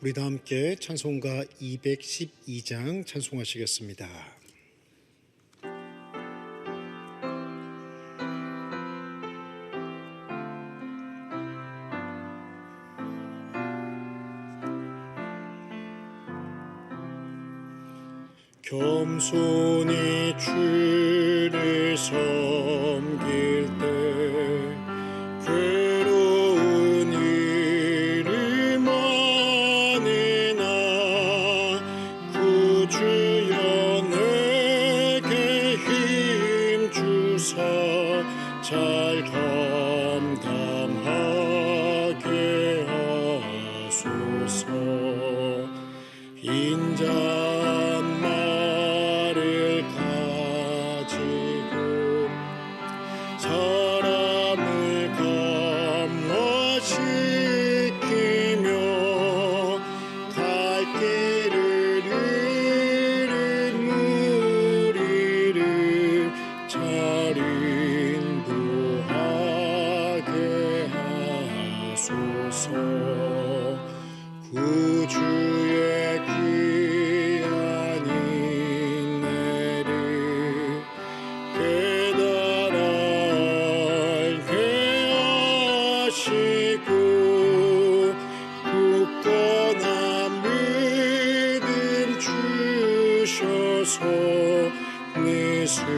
우리 다 함께 찬송가 212장 찬송하시겠습니다. 겸손히 주를 섬길 때 괴로운 일을 많이나 구주여 내게 힘 주사 잘 감당하게 하소서. 인자말을 가지고 사람을 감화시키며 갈 길을 잃은 무리를 잘 인도하게 하소서. 구주의 귀한 인내를 깨달아 알게 하시고 굳건한 믿음 주셔서 네 승리하게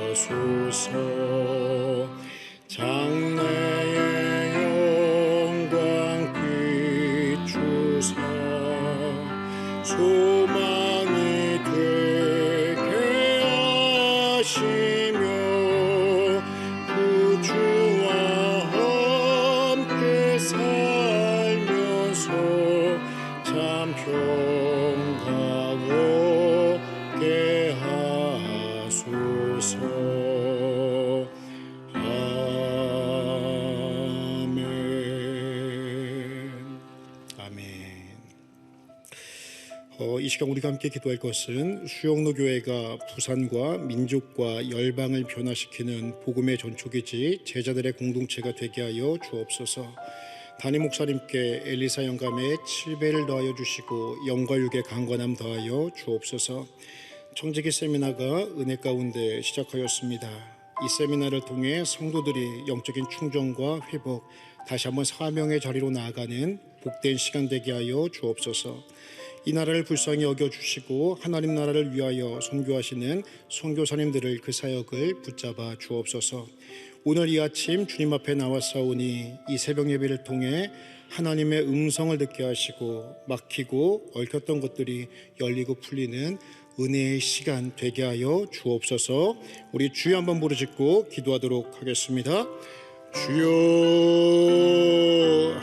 하소서. 장래의 영광 비추사 소망이 되게 하시며 구주와 함께 살면서 참 평강하게 하소서. 이 시간 우리가 함께 기도할 것은 수영로 교회가 부산과 민족과 열방을 변화시키는 복음의 전초기지 제자들의 공동체가 되게 하여 주옵소서. 담임 목사님께 엘리사 영감의 7배를 더하여 주시고 영과 육의 강건함 더하여 주옵소서. 청지기 세미나가 은혜 가운데 시작하였습니다. 이 세미나를 통해 성도들이 영적인 충전과 회복, 다시 한번 사명의 자리로 나아가는 복된 시간 되게 하여 주옵소서. 이 나라를 불쌍히 여겨주시고 하나님 나라를 위하여 선교하시는 선교사님들을 그 사역을 붙잡아 주옵소서. 오늘 이 아침 주님 앞에 나왔사오니 이 새벽 예배를 통해 하나님의 음성을 듣게 하시고 막히고 얽혔던 것들이 열리고 풀리는 은혜의 시간 되게 하여 주옵소서. 우리 주여 한번 부르짖고 기도하도록 하겠습니다. 주여,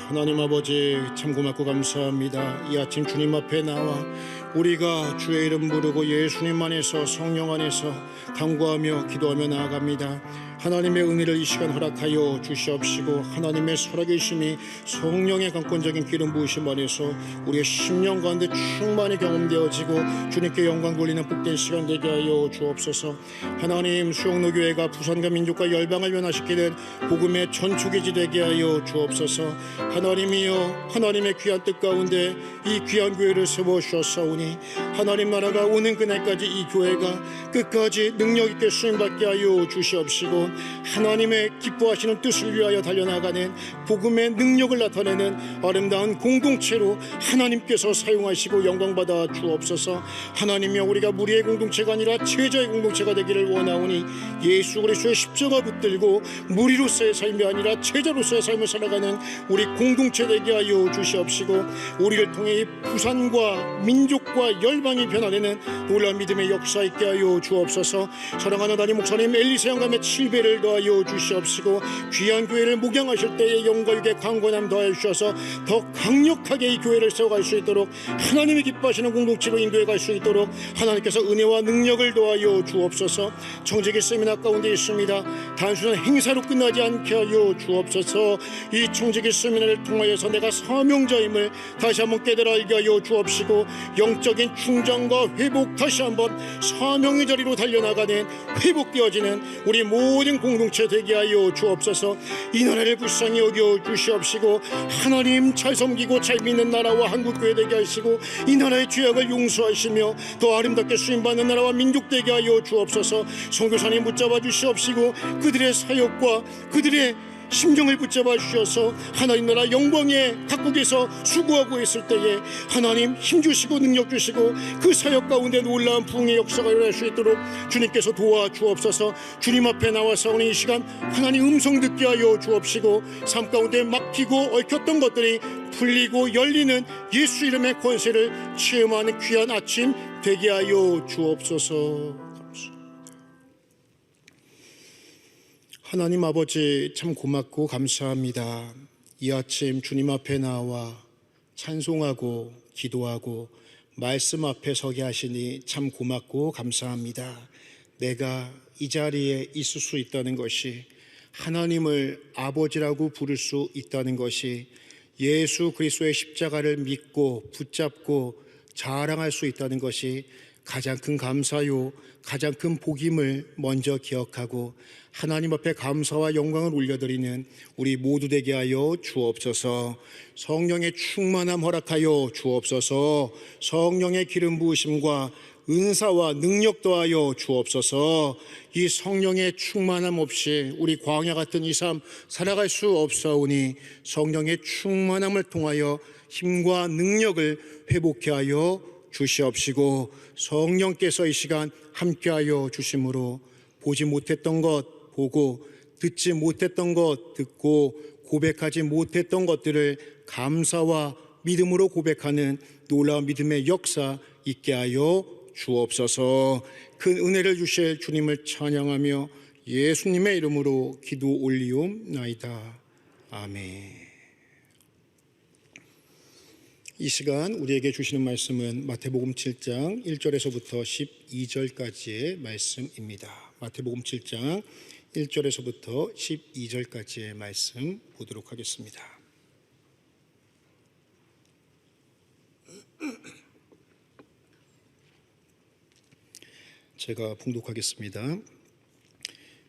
하나님 아버지 참 고맙고 감사합니다. 이 아침 주님 앞에 나와 우리가 주의 이름 부르고 예수님 안에서 성령 안에서 간구하며 기도하며 나아갑니다. 하나님의 은혜를 이 시간 허락하여 주시옵시고 하나님의 살아계심이 성령의 강권적인 기름 부으심 안에서 우리의 심령 가운데 충만히 경험되어지고 주님께 영광 돌리는 복된 시간 되게 하여 주옵소서. 하나님, 수영로 교회가 부산과 민족과 열방을 변화시키는 복음의 전초기지 되게 하여 주옵소서. 하나님이여, 하나님의 귀한 뜻 가운데 이 귀한 교회를 세워주셨사오니 하나님 나라가 오는 그날까지 이 교회가 끝까지 능력 있게 수임받게 하여 주시옵시고 하나님의 기뻐하시는 뜻을 위하여 달려나가는 복음의 능력을 나타내는 아름다운 공동체로 하나님께서 사용하시고 영광받아 주옵소서. 하나님이여, 우리가 무리의 공동체가 아니라 제자의 공동체가 되기를 원하오니 예수 그리스도의 십자가 붙들고 무리로서의 삶이 아니라 제자로서의 삶을 살아가는 우리 공동체 되게 하여 주시옵시고 우리를 통해 부산과 민족과 열방이 변화되는 놀라운 믿음의 역사 있게 하여 주옵소서. 사랑하는 담임 목사님 엘리사 영감의 7배를 더하여 주시옵시고 귀한 교회를 목양하실 때에 영과 육의 강건함 더하여 주셔서 더 강력하게 이 교회를 세워갈 수 있도록 하나님이 기뻐하시는 공동체로 인도해 갈 수 있도록 하나님께서 은혜와 능력을 더하여 주옵소서. 청지기 세미나 가운데 있습니다. 단순한 행사로 끝나지 않게 하여 주옵소서. 이 청지기 세미나를 통하여서 내가 사명자임을 다시 한번 깨달아 알게 하여 주옵시고 영 영적인 충전과 회복, 다시 한번 사명의 자리로 달려나가는 회복되어지는 우리 모든 공동체 되게 하여 주옵소서. 이 나라를 불쌍히 여겨 주시옵시고 하나님 잘 섬기고 잘 믿는 나라와 한국교회 되게 하시고 이 나라의 죄악을 용서하시며 더 아름답게 쓰임받는 나라와 민족 되게 하여 주옵소서. 선교사님 붙잡아 주시옵시고 그들의 사역과 그들의 심정을 붙잡아 주셔서 하나님 나라 영광의 각국에서 수고하고 있을 때에 하나님 힘주시고 능력 주시고 그 사역 가운데 놀라운 부흥의 역사가 일어날 수 있도록 주님께서 도와주옵소서. 주님 앞에 나와서 오늘 이 시간 하나님 음성 듣게 하여 주옵시고 삶 가운데 막히고 얽혔던 것들이 풀리고 열리는 예수 이름의 권세를 체험하는 귀한 아침 되게 하여 주옵소서. 하나님 아버지 참 고맙고 감사합니다. 이 아침 주님 앞에 나와 찬송하고 기도하고 말씀 앞에 서게 하시니 참 고맙고 감사합니다. 내가 이 자리에 있을 수 있다는 것이, 하나님을 아버지라고 부를 수 있다는 것이, 예수 그리스도의 십자가를 믿고 붙잡고 자랑할 수 있다는 것이 가장 큰 감사요, 가장 큰 복임을 먼저 기억하고 하나님 앞에 감사와 영광을 올려드리는 우리 모두 되게 하여 주옵소서. 성령의 충만함 허락하여 주옵소서. 성령의 기름 부으심과 은사와 능력 더하여 주옵소서. 이 성령의 충만함 없이 우리 광야 같은 이 삶 살아갈 수 없사오니 성령의 충만함을 통하여 힘과 능력을 회복케 하여 주시옵시고 성령께서 이 시간 함께하여 주심으로 보지 못했던 것 보고, 듣지 못했던 것 듣고, 고백하지 못했던 것들을 감사와 믿음으로 고백하는 놀라운 믿음의 역사 있게 하여 주옵소서. 큰 은혜를 주실 주님을 찬양하며 예수님의 이름으로 기도 올리옵나이다. 아멘. 이 시간 우리에게 주시는 말씀은 마태복음 7장 1절에서부터 12절까지의 말씀입니다. 마태복음 7장 1절에서부터 12절까지의 말씀 보도록 하겠습니다. 제가 봉독하겠습니다.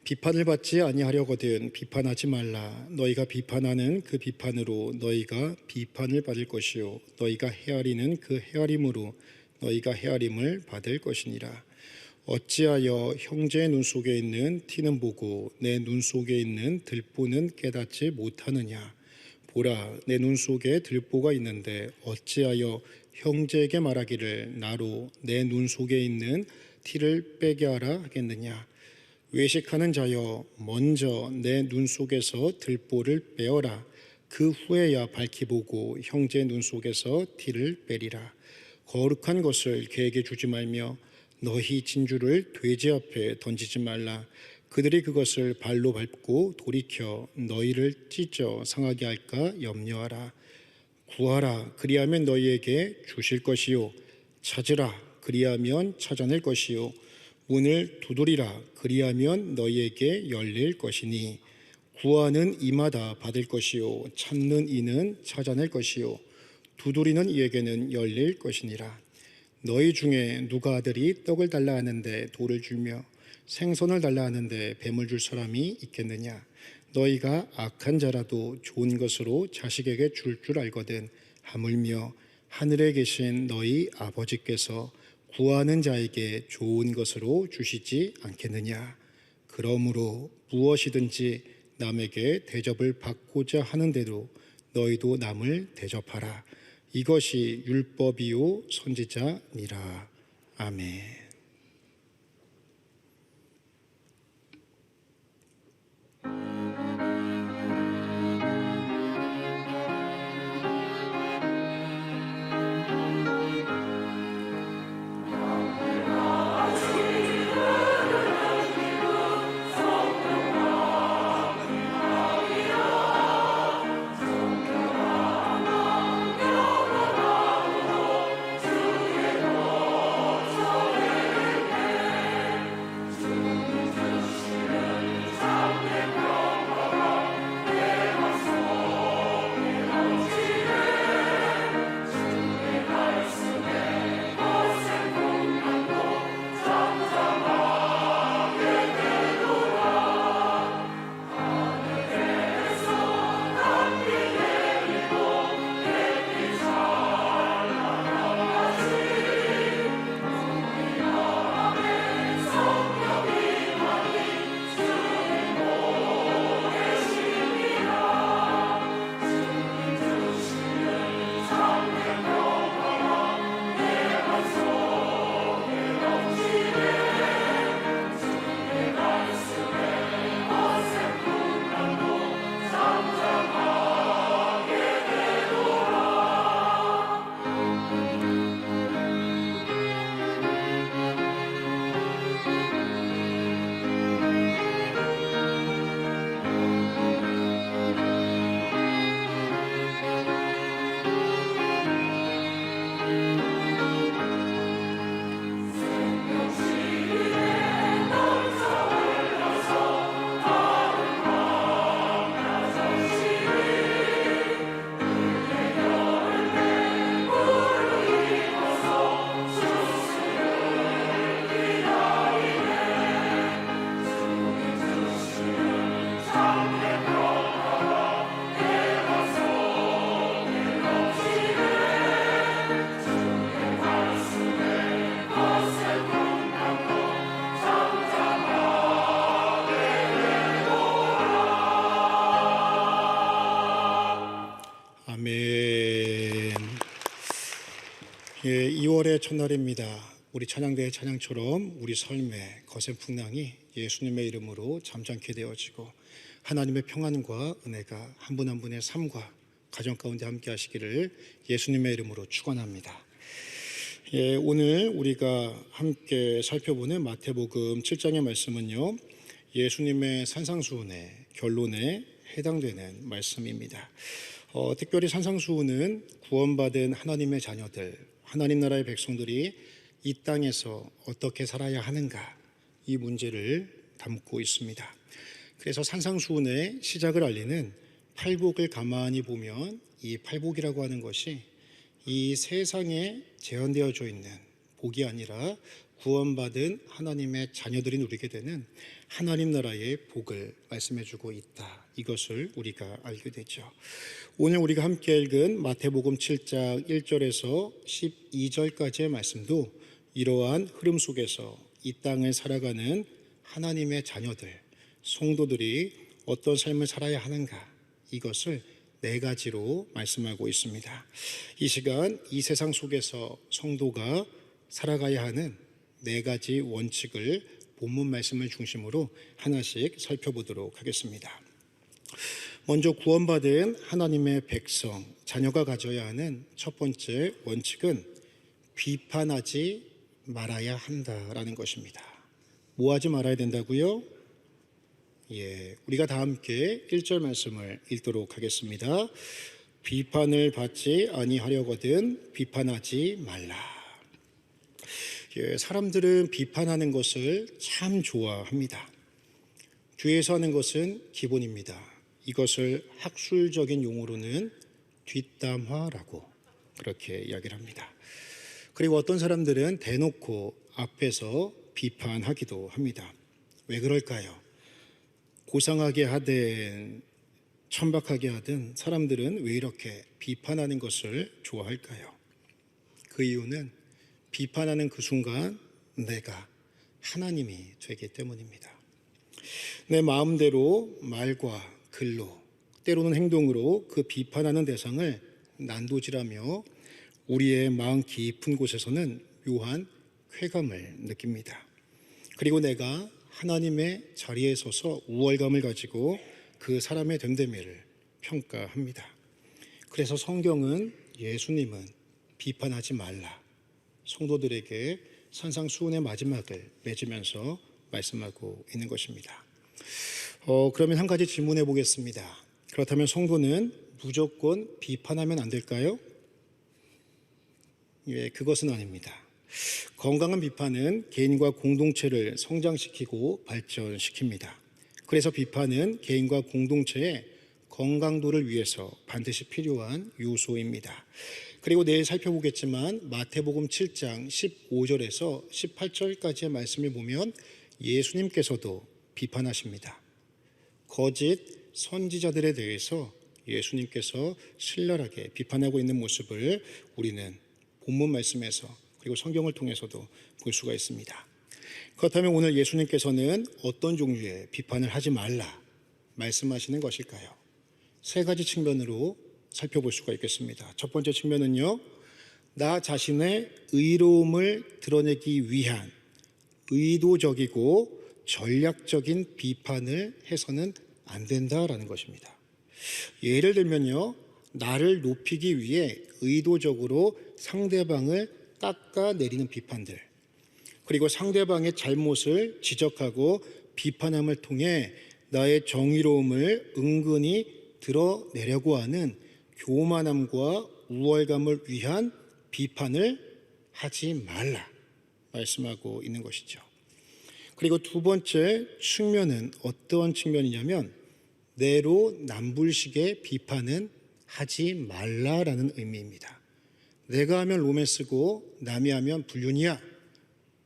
비판을 받지 아니하려거든 비판하지 말라. 너희가 비판하는 그 비판으로 너희가 비판을 받을 것이요 너희가 헤아리는 그 헤아림으로 너희가 헤아림을 받을 것이니라. 어찌하여 형제의 눈 속에 있는 티는 보고 내 눈 속에 있는 들보는 깨닫지 못하느냐. 보라, 내 눈 속에 들보가 있는데 어찌하여 형제에게 말하기를 나로 내 눈 속에 있는 티를 빼게 하라 하겠느냐. 외식하는 자여, 먼저 내 눈 속에서 들보를 빼어라. 그 후에야 밝히 보고 형제 눈 속에서 티를 빼리라. 거룩한 것을 개에게 주지 말며 너희 진주를 돼지 앞에 던지지 말라. 그들이 그것을 발로 밟고 돌이켜 너희를 찢어 상하게 할까 염려하라. 구하라, 그리하면 너희에게 주실 것이요 찾으라, 그리하면 찾아낼 것이요 문을 두드리라, 그리하면 너희에게 열릴 것이니 구하는 이마다 받을 것이요 찾는 이는 찾아낼 것이요 두드리는 이에게는 열릴 것이니라. 너희 중에 누가 아들이 떡을 달라 하는데 돌을 주며 생선을 달라 하는데 뱀을 줄 사람이 있겠느냐. 너희가 악한 자라도 좋은 것으로 자식에게 줄 알거든 하물며 하늘에 계신 너희 아버지께서 구하는 자에게 좋은 것으로 주시지 않겠느냐. 그러므로 무엇이든지 남에게 대접을 받고자 하는데도 너희도 남을 대접하라. 이것이 율법이요 선지자니라. 아멘. 2월의 첫날입니다. 우리 찬양대의 찬양처럼 우리 삶의 거센 풍랑이 예수님의 이름으로 잠잠케 되어지고 하나님의 평안과 은혜가 한 분 한 분의 삶과 가정 가운데 함께 하시기를 예수님의 이름으로 축원합니다. 오늘 우리가 함께 살펴보는 마태복음 7장의 말씀은요, 예수님의 산상수훈의 결론에 해당되는 말씀입니다. 특별히 산상수훈은 구원받은 하나님의 자녀들, 하나님 나라의 백성들이 이 땅에서 어떻게 살아야 하는가, 이 문제를 담고 있습니다. 그래서 산상수훈의 시작을 알리는 팔복을 가만히 보면 이 팔복이라고 하는 것이 이 세상에 재현되어져 있는 복이 아니라 구원받은 하나님의 자녀들이 누리게 되는 하나님 나라의 복을 말씀해주고 있다. 이것을 우리가 알게 되죠. 오늘 우리가 함께 읽은 마태복음 7장 1절에서 12절까지의 말씀도 이러한 흐름 속에서 이 땅을 살아가는 하나님의 자녀들, 성도들이 어떤 삶을 살아야 하는가, 이것을 네 가지로 말씀하고 있습니다. 이 시간 이 세상 속에서 성도가 살아가야 하는 네 가지 원칙을 본문 말씀을 중심으로 하나씩 살펴보도록 하겠습니다. 먼저 구원받은 하나님의 백성, 자녀가 가져야 하는 첫 번째 원칙은 비판하지 말아야 한다라는 것입니다. 뭐 하지 말아야 된다고요? 우리가 다 함께 1절 말씀을 읽도록 하겠습니다. 비판을 받지 아니하려거든 비판하지 말라. 사람들은 비판하는 것을 참 좋아합니다. 뒤에서 하는 것은 기본입니다. 이것을 학술적인 용어로는 뒷담화라고 그렇게 이야기를 합니다. 그리고 어떤 사람들은 대놓고 앞에서 비판하기도 합니다. 왜 그럴까요? 고상하게 하든 천박하게 하든 사람들은 왜 이렇게 비판하는 것을 좋아할까요? 그 이유는 비판하는 그 순간 내가 하나님이 되기 때문입니다. 내 마음대로 말과 글로 때로는 행동으로 그 비판하는 대상을 난도질하며 우리의 마음 깊은 곳에서는 묘한 쾌감을 느낍니다. 그리고 내가 하나님의 자리에 서서 우월감을 가지고 그 사람의 됨됨이를 평가합니다. 그래서 성경은 예수님은 비판하지 말라, 성도들에게 산상수훈의 마지막을 맺으면서 말씀하고 있는 것입니다. 그러면 한 가지 질문해 보겠습니다. 그렇다면 성도는 무조건 비판하면 안 될까요? 그것은 아닙니다. 건강한 비판은 개인과 공동체를 성장시키고 발전시킵니다. 그래서 비판은 개인과 공동체의 건강도를 위해서 반드시 필요한 요소입니다. 그리고 내일 살펴보겠지만 마태복음 7장 15절에서 18절까지의 말씀을 보면 예수님께서도 비판하십니다. 거짓 선지자들에 대해서 예수님께서 신랄하게 비판하고 있는 모습을 우리는 본문 말씀에서 그리고 성경을 통해서도 볼 수가 있습니다. 그렇다면 오늘 예수님께서는 어떤 종류의 비판을 하지 말라 말씀하시는 것일까요? 세 가지 측면으로 살펴볼 수가 있겠습니다. 첫 번째 측면은요, 나 자신의 의로움을 드러내기 위한 의도적이고 전략적인 비판을 해서는 안 된다라는 것입니다. 예를 들면요, 나를 높이기 위해 의도적으로 상대방을 깎아내리는 비판들, 그리고 상대방의 잘못을 지적하고 비판함을 통해 나의 정의로움을 은근히 드러내려고 하는 교만함과 우월감을 위한 비판을 하지 말라 말씀하고 있는 것이죠. 그리고 두 번째 측면은 어떤 측면이냐면 내로남불식의 비판은 하지 말라라는 의미입니다. 내가 하면 로맨스고 남이 하면 불륜이야,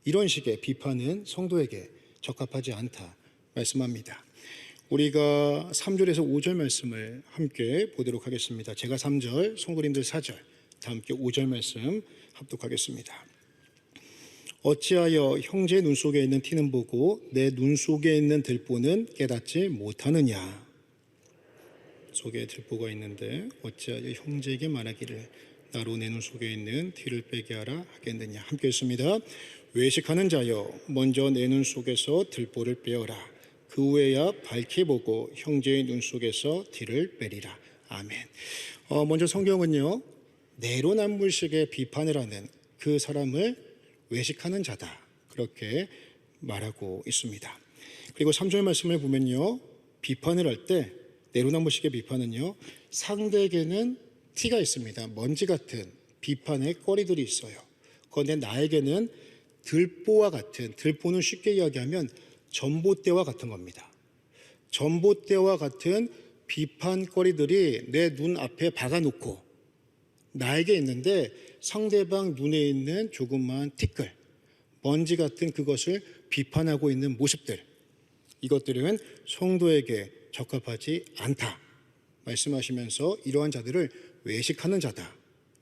이런 식의 비판은 성도에게 적합하지 않다 말씀합니다. 우리가 3절에서 5절 말씀을 함께 보도록 하겠습니다. 제가 3절, 성도님들 4절, 다 함께 5절 말씀 합독하겠습니다. 어찌하여 형제 눈 속에 있는 티는 보고 내 눈 속에 있는 들보는 깨닫지 못하느냐. 속에 들보가 있는데 어찌하여 형제에게 말하기를 나로 내 눈 속에 있는 티를 빼게 하라 하겠느냐. 함께 했습니다. 외식하는 자여 먼저 내 눈 속에서 들보를 빼어라. 그 후에야 밝히 보고 형제의 눈 속에서 티를 빼리라. 아멘. 먼저 성경은요, 내로남불식의 비판을 하는 그 사람을 외식하는 자다, 그렇게 말하고 있습니다. 그리고 3절 말씀을 보면요, 비판을 할 때 내로남불식의 비판은요, 상대에게는 티가 있습니다. 먼지 같은 비판의 거리들이 있어요. 그런데 나에게는 들보와 같은, 들보는 쉽게 이야기하면 전봇대와 같은 겁니다. 전봇대와 같은 비판거리들이 내 눈 앞에 박아놓고 나에게 있는데 상대방 눈에 있는 조그마한 티끌, 먼지 같은 그것을 비판하고 있는 모습들, 이것들은 성도에게 적합하지 않다 말씀하시면서 이러한 자들을 외식하는 자다,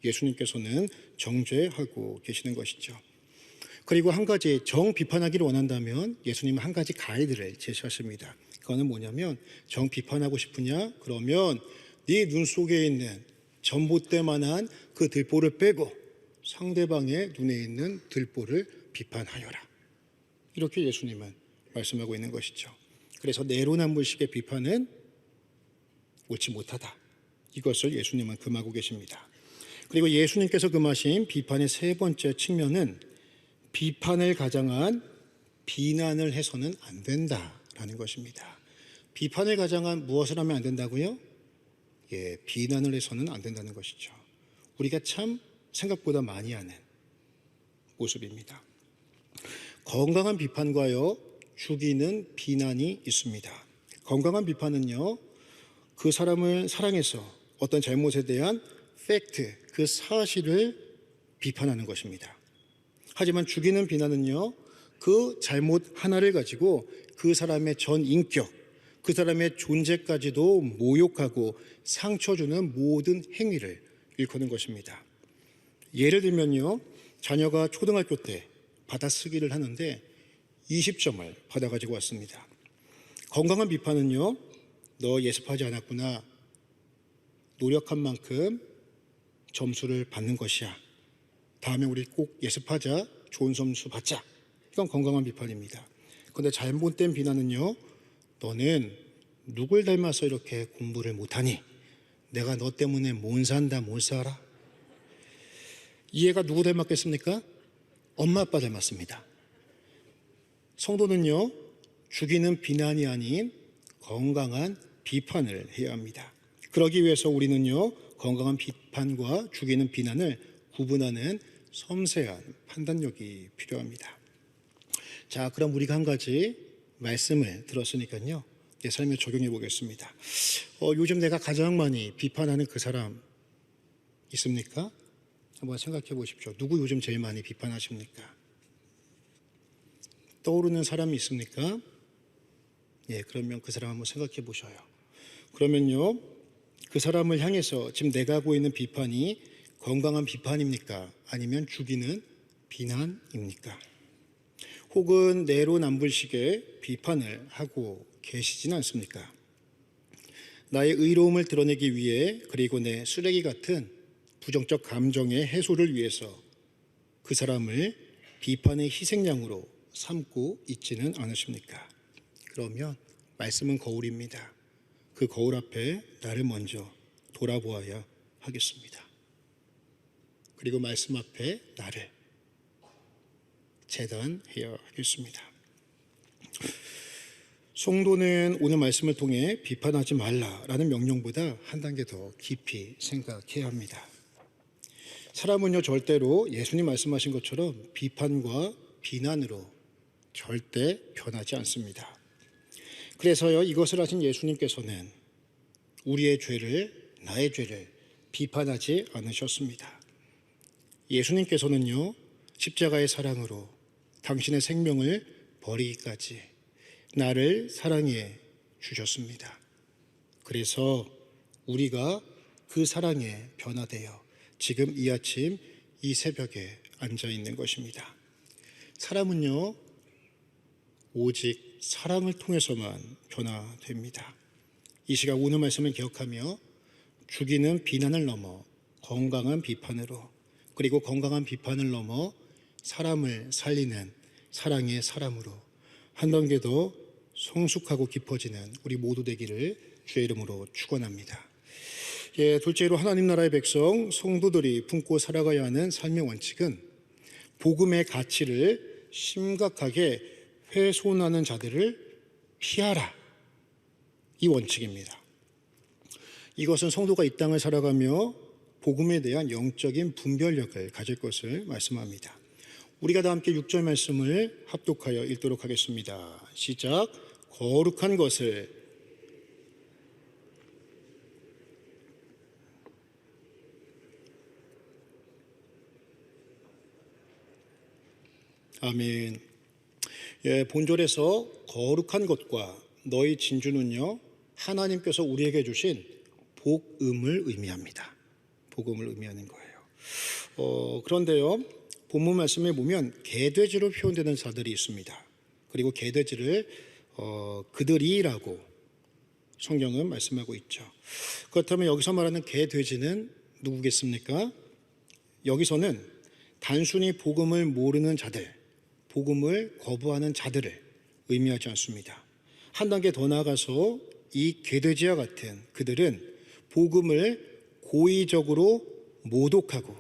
예수님께서는 정죄하고 계시는 것이죠. 그리고 한 가지 정 비판하기를 원한다면 예수님은 한 가지 가이드를 제시하십니다. 그거는 뭐냐면, 정 비판하고 싶으냐? 그러면 네 눈 속에 있는 전봇대만한 그 들보를 빼고 상대방의 눈에 있는 들보를 비판하여라. 이렇게 예수님은 말씀하고 있는 것이죠. 그래서 내로남불식의 비판은 옳지 못하다, 이것을 예수님은 금하고 계십니다. 그리고 예수님께서 금하신 비판의 세 번째 측면은 비판을 가장한 비난을 해서는 안 된다라는 것입니다. 비판을 가장한 무엇을 하면 안 된다고요? 비난을 해서는 안 된다는 것이죠. 우리가 참 생각보다 많이 하는 모습입니다. 건강한 비판과요, 죽이는 비난이 있습니다. 건강한 비판은요, 그 사람을 사랑해서 어떤 잘못에 대한 팩트, 그 사실을 비판하는 것입니다. 하지만 죽이는 비난은요, 그 잘못 하나를 가지고 그 사람의 전 인격, 그 사람의 존재까지도 모욕하고 상처 주는 모든 행위를 일컫는 것입니다. 예를 들면요, 자녀가 초등학교 때 받아쓰기를 하는데 20점을 받아가지고 왔습니다. 건강한 비판은요, 너 예습하지 않았구나, 노력한 만큼 점수를 받는 것이야, 다음에 우리 꼭 예습하자, 좋은 점수 받자, 이건 건강한 비판입니다. 그런데 잘못된 비난은요, 너는 누굴 닮아서 이렇게 공부를 못하니? 내가 너 때문에 못 산다, 못 살아? 이 애가 누구 닮았겠습니까? 엄마 아빠 닮았습니다. 성도는요, 죽이는 비난이 아닌 건강한 비판을 해야 합니다. 그러기 위해서 우리는요, 건강한 비판과 죽이는 비난을 구분하는 섬세한 판단력이 필요합니다. 자, 그럼 우리가 한 가지 말씀을 들었으니까요, 내 삶에 적용해 보겠습니다. 요즘 내가 가장 많이 비판하는 그 사람 있습니까? 한번 생각해 보십시오. 누구 요즘 제일 많이 비판하십니까? 떠오르는 사람이 있습니까? 그러면 그 사람 한번 생각해 보셔요. 그러면요, 그 사람을 향해서 지금 내가 하고 있는 비판이 건강한 비판입니까? 아니면 죽이는 비난입니까? 혹은 내로남불식의 비판을 하고 계시진 않습니까? 나의 의로움을 드러내기 위해, 그리고 내 쓰레기 같은 부정적 감정의 해소를 위해서 그 사람을 비판의 희생양으로 삼고 있지는 않으십니까? 그러면 말씀은 거울입니다. 그 거울 앞에 나를 먼저 돌아보아야 하겠습니다. 그리고 말씀 앞에 나를 재단해야 하겠습니다. 성도는 오늘 말씀을 통해 비판하지 말라라는 명령보다 한 단계 더 깊이 생각해야 합니다. 사람은요, 절대로 예수님 말씀하신 것처럼 비판과 비난으로 절대 변하지 않습니다. 그래서요, 이것을 하신 예수님께서는 우리의 죄를, 나의 죄를 비판하지 않으셨습니다. 예수님께서는요, 십자가의 사랑으로 당신의 생명을 버리기까지 나를 사랑해 주셨습니다. 그래서 우리가 그 사랑에 변화되어 지금 이 아침 이 새벽에 앉아 있는 것입니다. 사람은요, 오직 사랑을 통해서만 변화됩니다. 이 시간 오늘 말씀을 기억하며 죽이는 비난을 넘어 건강한 비판으로, 그리고 건강한 비판을 넘어 사람을 살리는 사랑의 사람으로 한 단계 더 성숙하고 깊어지는 우리 모두 되기를 주의 이름으로 축원합니다. 둘째로 하나님 나라의 백성, 성도들이 품고 살아가야 하는 삶의 원칙은 복음의 가치를 심각하게 훼손하는 자들을 피하라, 이 원칙입니다. 이것은 성도가 이 땅을 살아가며 복음에 대한 영적인 분별력을 가질 것을 말씀합니다. 우리가 다 함께 6절 말씀을 합독하여 읽도록 하겠습니다. 시작. 거룩한 것을 아멘. 본절에서 거룩한 것과 너희 진주는요, 하나님께서 우리에게 주신 복음을 의미합니다. 복음을 의미하는 거예요. 그런데요, 본문 말씀에 보면 개돼지로 표현되는 자들이 있습니다. 그리고 개돼지를 그들이라고 성경은 말씀하고 있죠. 그렇다면 여기서 말하는 개돼지는 누구겠습니까? 여기서는 단순히 복음을 모르는 자들, 복음을 거부하는 자들을 의미하지 않습니다. 한 단계 더 나아가서 이 개돼지와 같은 그들은 복음을 고의적으로 모독하고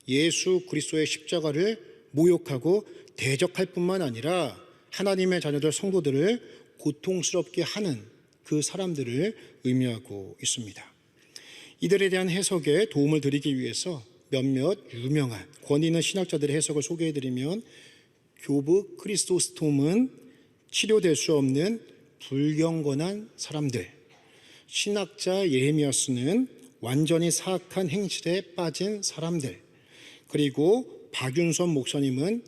예수 그리스도의 십자가를 모욕하고 대적할 뿐만 아니라 하나님의 자녀들 성도들을 고통스럽게 하는 그 사람들을 의미하고 있습니다. 이들에 대한 해석에 도움을 드리기 위해서 몇몇 유명한 권위 있는 신학자들의 해석을 소개해드리면, 교브 크리스토스톰은 치료될 수 없는 불경건한 사람들, 신학자 예레미야스는 완전히 사악한 행실에 빠진 사람들, 그리고 박윤선 목사님은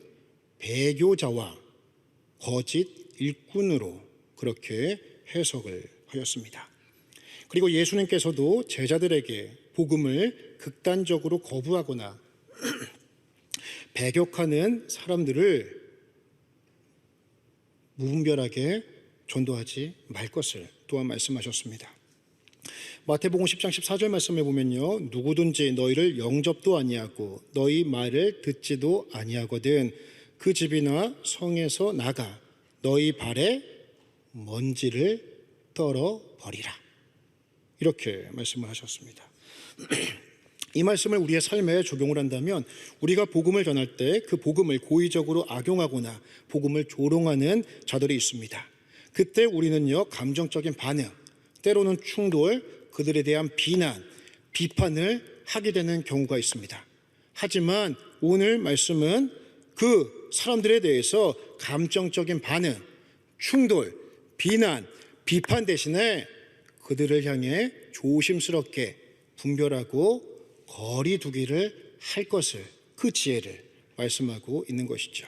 배교자와 거짓 일꾼으로 그렇게 해석을 하였습니다. 그리고 예수님께서도 제자들에게 복음을 극단적으로 거부하거나 배격하는 사람들을 무분별하게 전도하지 말 것을 또한 말씀하셨습니다. 마태복음 10장 14절 말씀에 보면요, 누구든지 너희를 영접도 아니하고 너희 말을 듣지도 아니하거든 그 집이나 성에서 나가 너희 발에 먼지를 떨어 버리라, 이렇게 말씀을 하셨습니다. 이 말씀을 우리의 삶에 적용을 한다면 우리가 복음을 전할 때 그 복음을 고의적으로 악용하거나 복음을 조롱하는 자들이 있습니다. 그때 우리는요, 감정적인 반응, 때로는 충돌, 그들에 대한 비난, 비판을 하게 되는 경우가 있습니다. 하지만 오늘 말씀은 그 사람들에 대해서 감정적인 반응, 충돌, 비난, 비판 대신에 그들을 향해 조심스럽게 분별하고 거리 두기를 할 것을, 그 지혜를 말씀하고 있는 것이죠.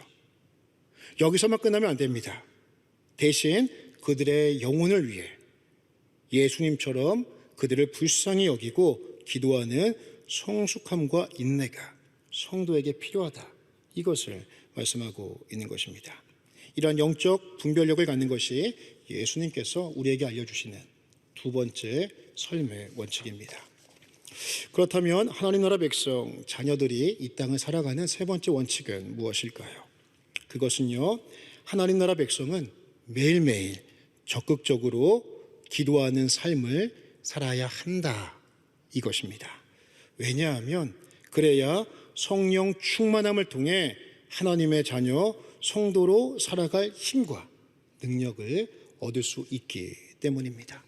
여기서만 끝나면 안 됩니다. 대신 그들의 영혼을 위해 예수님처럼 그들을 불쌍히 여기고 기도하는 성숙함과 인내가 성도에게 필요하다, 이것을 말씀하고 있는 것입니다. 이러한 영적 분별력을 갖는 것이 예수님께서 우리에게 알려주시는 두 번째 삶의 원칙입니다. 그렇다면 하나님 나라 백성, 자녀들이 이 땅을 살아가는 세 번째 원칙은 무엇일까요? 그것은요, 하나님 나라 백성은 매일매일 적극적으로 기도하는 삶을 살아야 한다, 이것입니다. 왜냐하면 그래야 성령 충만함을 통해 하나님의 자녀, 성도로 살아갈 힘과 능력을 얻을 수 있기 때문입니다.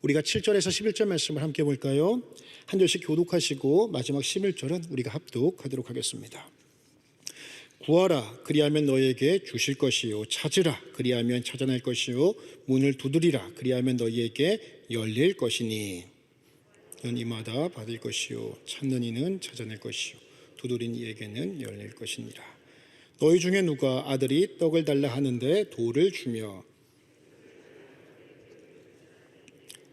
우리가 7절에서 11절 말씀을 함께 볼까요? 한 절씩 교독하시고 마지막 11절은 우리가 합독하도록 하겠습니다. 구하라, 그리하면 너희에게 주실 것이요, 찾으라, 그리하면 찾아낼 것이요, 문을 두드리라, 그리하면 너희에게 열릴 것이니 넌 이마다 받을 것이요, 찾는 이는 찾아낼 것이요, 두드린 이에게는 열릴 것이니라. 너희 중에 누가 아들이 떡을 달라 하는데 돌을 주며,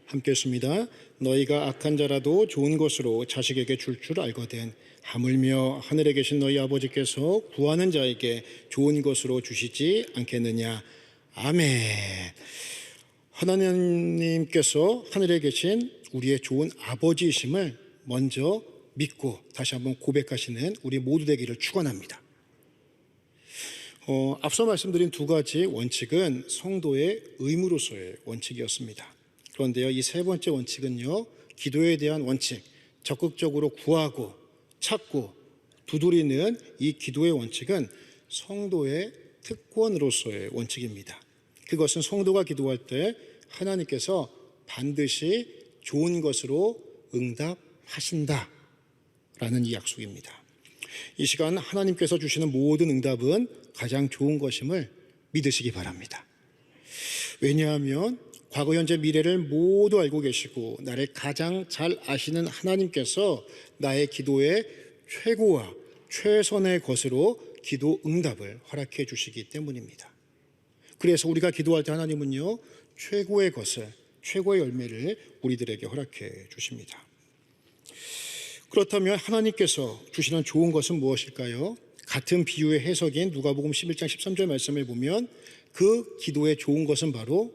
함께 했습니다. 너희가 악한 자라도 좋은 것으로 자식에게 줄 알거든 하물며 하늘에 계신 너희 아버지께서 구하는 자에게 좋은 것으로 주시지 않겠느냐. 아멘. 하나님께서 하늘에 계신 우리의 좋은 아버지이심을 먼저 믿고 다시 한번 고백하시는 우리 모두 되기를 축원합니다. 앞서 말씀드린 두 가지 원칙은 성도의 의무로서의 원칙이었습니다. 그런데요, 이 세 번째 원칙은요, 기도에 대한 원칙, 적극적으로 구하고 찾고 두드리는 이 기도의 원칙은 성도의 특권으로서의 원칙입니다. 그것은 성도가 기도할 때 하나님께서 반드시 좋은 것으로 응답하신다라는 이 약속입니다. 이 시간 하나님께서 주시는 모든 응답은 가장 좋은 것임을 믿으시기 바랍니다. 왜냐하면 과거, 현재, 미래를 모두 알고 계시고 나를 가장 잘 아시는 하나님께서 나의 기도의 최고와 최선의 것으로 기도 응답을 허락해 주시기 때문입니다. 그래서 우리가 기도할 때 하나님은요, 최고의 것을, 최고의 열매를 우리들에게 허락해 주십니다. 그렇다면 하나님께서 주시는 좋은 것은 무엇일까요? 같은 비유의 해석인 누가복음 11장 13절 말씀을 보면 그 기도의 좋은 것은 바로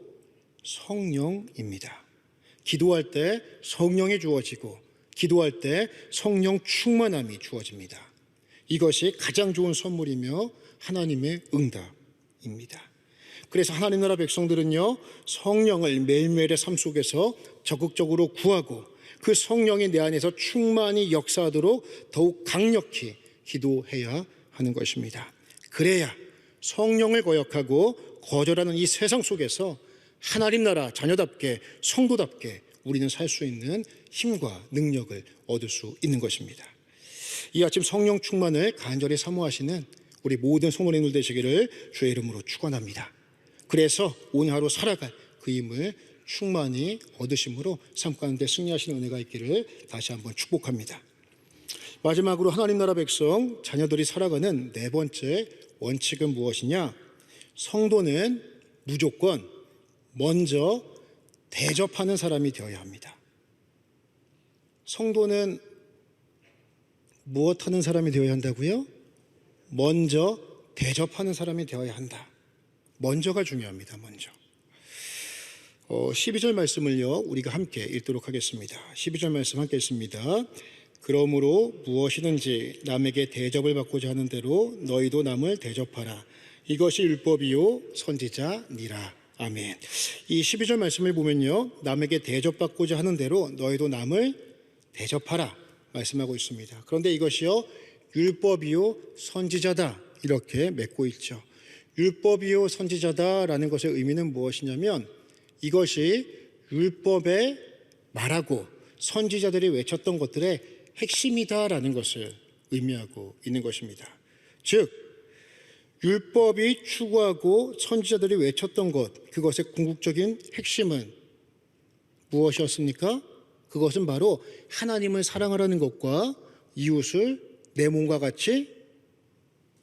성령입니다. 기도할 때 성령이 주어지고 기도할 때 성령 충만함이 주어집니다. 이것이 가장 좋은 선물이며 하나님의 응답입니다. 그래서 하나님 나라 백성들은요, 성령을 매일매일의 삶 속에서 적극적으로 구하고 그 성령이 내 안에서 충만히 역사하도록 더욱 강력히 기도해야 하는 것입니다. 그래야 성령을 거역하고 거절하는 이 세상 속에서 하나님 나라 자녀답게, 성도답게 우리는 살 수 있는 힘과 능력을 얻을 수 있는 것입니다. 이 아침 성령 충만을 간절히 사모하시는 우리 모든 성도님들 되시기를 주의 이름으로 축원합니다. 그래서 오늘 하루 살아갈 그 힘을 충만히 얻으심으로 삶 가운데 승리하시는 은혜가 있기를 다시 한번 축복합니다. 마지막으로 하나님 나라 백성, 자녀들이 살아가는 네 번째 원칙은 무엇이냐? 성도는 무조건 먼저 대접하는 사람이 되어야 합니다. 성도는 무엇하는 사람이 되어야 한다고요? 먼저 대접하는 사람이 되어야 한다. 먼저가 중요합니다. 먼저. 12절 말씀을요, 우리가 함께 읽도록 하겠습니다. 12절 말씀 함께 읽습니다. 그러므로 무엇이든지 남에게 대접을 받고자 하는 대로 너희도 남을 대접하라. 이것이 율법이요 선지자니라. 아멘. 이 12절 말씀을 보면요, 남에게 대접받고자 하는 대로 너희도 남을 대접하라 말씀하고 있습니다. 그런데 이것이요, 율법이요 선지자다 이렇게 맺고 있죠. 율법이요 선지자다라는 것의 의미는 무엇이냐면 이것이 율법에 말하고 선지자들이 외쳤던 것들의 핵심이다라는 것을 의미하고 있는 것입니다. 즉 율법이 추구하고 선지자들이 외쳤던 것, 그것의 궁극적인 핵심은 무엇이었습니까? 그것은 바로 하나님을 사랑하라는 것과 이웃을 내 몸과 같이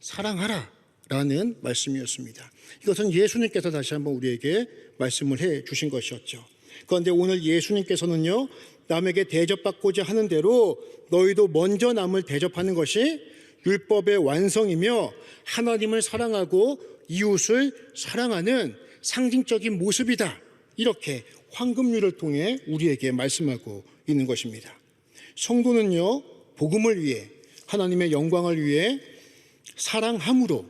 사랑하라 라는 말씀이었습니다. 이것은 예수님께서 다시 한번 우리에게 말씀을 해 주신 것이었죠. 그런데 오늘 예수님께서는요, 남에게 대접받고자 하는 대로 너희도 먼저 남을 대접하는 것이 율법의 완성이며 하나님을 사랑하고 이웃을 사랑하는 상징적인 모습이다. 이렇게 황금률을 통해 우리에게 말씀하고 있는 것입니다. 성도는요, 복음을 위해 하나님의 영광을 위해 사랑함으로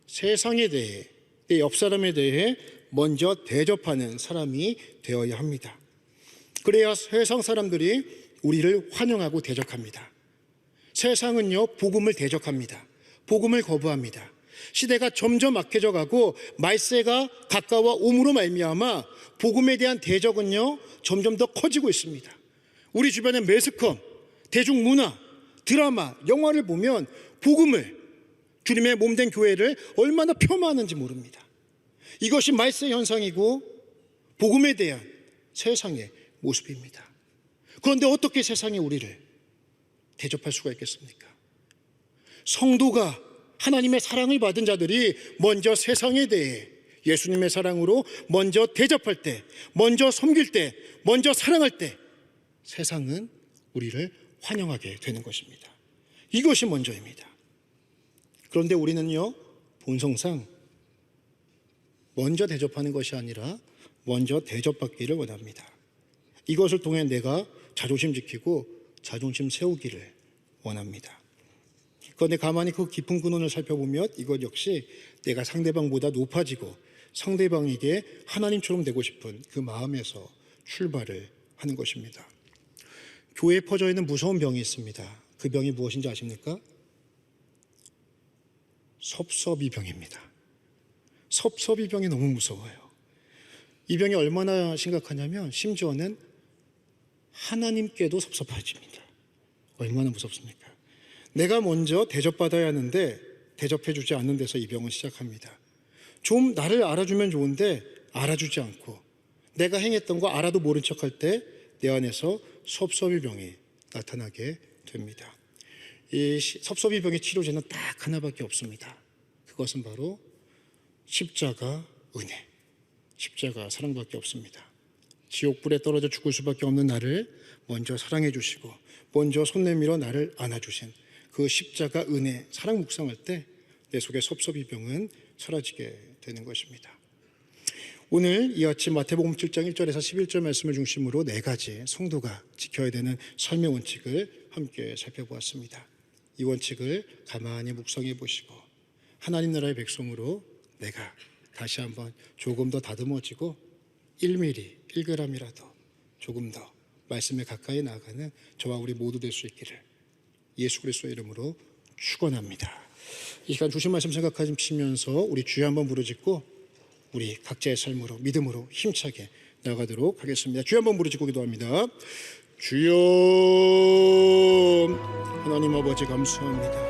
세상에 대해 내 옆 사람에 대해 먼저 대접하는 사람이 되어야 합니다. 그래야 세상 사람들이 우리를 환영하고 대적합니다. 세상은요, 복음을 대적합니다. 복음을 거부합니다. 시대가 점점 악해져 가고 말세가 가까워 옴으로 말미암아 복음에 대한 대적은요, 점점 더 커지고 있습니다. 우리 주변의 매스컴, 대중문화, 드라마, 영화를 보면 복음을, 주님의 몸된 교회를 얼마나 폄하하는지 모릅니다. 이것이 말세 현상이고 복음에 대한 세상의 모습입니다. 그런데 어떻게 세상이 우리를 대접할 수가 있겠습니까? 성도가 하나님의 사랑을 받은 자들이 먼저 세상에 대해 예수님의 사랑으로 먼저 대접할 때, 먼저 섬길 때, 먼저 사랑할 때 세상은 우리를 환영하게 되는 것입니다. 이것이 먼저입니다. 그런데 우리는요, 본성상 먼저 대접하는 것이 아니라 먼저 대접받기를 원합니다. 이것을 통해 내가 자존심 지키고 자존심 세우기를 원합니다. 그런데 가만히 그 깊은 근원을 살펴보면 이것 역시 내가 상대방보다 높아지고 상대방에게 하나님처럼 되고 싶은 그 마음에서 출발을 하는 것입니다. 교회에 퍼져 있는 무서운 병이 있습니다. 그 병이 무엇인지 아십니까? 섭섭이병입니다. 섭섭이병이 너무 무서워요. 이 병이 얼마나 심각하냐면 심지어는 하나님께도 섭섭해집니다. 얼마나 무섭습니까? 내가 먼저 대접받아야 하는데 대접해주지 않는 데서 이 병은 시작합니다. 좀 나를 알아주면 좋은데 알아주지 않고 내가 행했던 거 알아도 모른 척할 때 내 안에서 섭섭이병이 나타나게 됩니다. 이 섭섭이병의 치료제는 딱 하나밖에 없습니다. 그것은 바로 십자가 은혜, 십자가 사랑밖에 없습니다. 지옥불에 떨어져 죽을 수밖에 없는 나를 먼저 사랑해 주시고 먼저 손 내밀어 나를 안아주신 그 십자가 은혜, 사랑 묵상할 때 내 속의 섭섭이병은 사라지게 되는 것입니다. 오늘 이 아침 마태복음 7장 1절에서 11절 말씀을 중심으로 4가지 성도가 지켜야 되는 삶의 원칙을 함께 살펴보았습니다. 이 원칙을 가만히 묵상해 보시고 하나님 나라의 백성으로 내가 다시 한번 조금 더 다듬어지고 1mm, 1g이라도 조금 더 말씀에 가까이 나아가는 저와 우리 모두 될 수 있기를 예수 그리스도의 이름으로 축원합니다. 이 시간 주신 말씀 생각하시면서 우리 주여 한번 부르짖고 우리 각자의 삶으로 믿음으로 힘차게 나가도록 하겠습니다. 주여 한번 부르짖고 기도합니다. 주여, 하나님 아버지 감사합니다.